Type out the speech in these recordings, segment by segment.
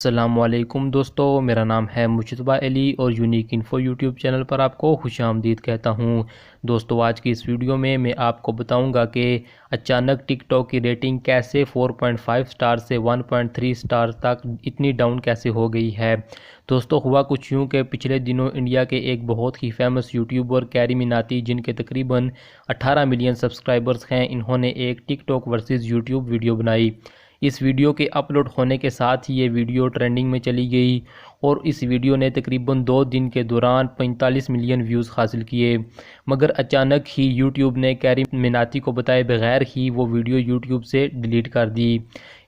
अस्सलामुअलैकुम दोस्तों, मेरा नाम है मुजतबा अली और यूनिक इन्फो यूट्यूब चैनल पर आपको खुशामदीद कहता हूं। दोस्तों, आज की इस वीडियो में मैं आपको बताऊंगा कि अचानक टिकटॉक की रेटिंग कैसे 4.5 स्टार से 1.3 स्टार तक इतनी डाउन कैसे हो गई है। दोस्तों, हुआ कुछ यूँ कि पिछले दिनों इंडिया के एक बहुत ही फेमस यूट्यूबर कैरी मिनाती, जिनके तकरीबन 18 मिलियन सब्सक्राइबर्स हैं, इन्होंने एक टिकटॉक वर्सेस यूट्यूब वीडियो बनाई। इस वीडियो के अपलोड होने के साथ ही ये वीडियो ट्रेंडिंग में चली गई और इस वीडियो ने तकरीबन 2 दिन के दौरान 45 मिलियन व्यूज़ हासिल किए। मगर अचानक ही यूट्यूब ने कैरी मिनाती को बताए बगैर ही वो वीडियो यूट्यूब से डिलीट कर दी।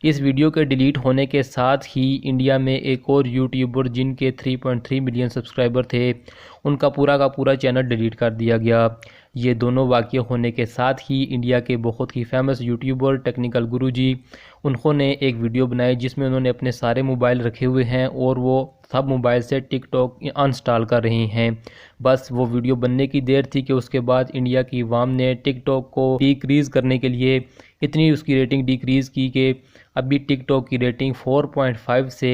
इस वीडियो के डिलीट होने के साथ ही इंडिया में एक और यूट्यूबर, जिनके 3.3 मिलियन सब्सक्राइबर थे, उनका पूरा का पूरा चैनल डिलीट कर दिया गया। ये दोनों वाक़या होने के साथ ही इंडिया के बहुत ही फेमस यूट्यूबर टेक्निकल गुरुजी, उन्होंने एक वीडियो बनाई जिसमें उन्होंने अपने सारे मोबाइल रखे हुए हैं और वो सब मोबाइल से टिकटॉक अनइंस्टॉल कर रहे हैं। बस वो वीडियो बनने की देर थी कि उसके बाद इंडिया की आवाम ने टिकटॉक को डिक्रीज़ करने के लिए इतनी उसकी रेटिंग डिक्रीज़ की कि अभी टिकटॉक की रेटिंग 4.5 से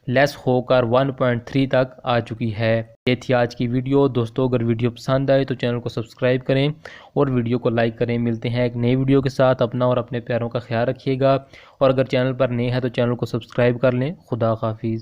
लेस होकर 1.3 तक आ चुकी है। ये थी आज की वीडियो। दोस्तों, अगर वीडियो पसंद आए तो चैनल को सब्सक्राइब करें और वीडियो को लाइक करें। मिलते हैं एक नई वीडियो के साथ। अपना और अपने प्यारों का ख्याल रखिएगा और अगर चैनल पर नए हैं तो चैनल को सब्सक्राइब कर लें। खुदा हाफिज़।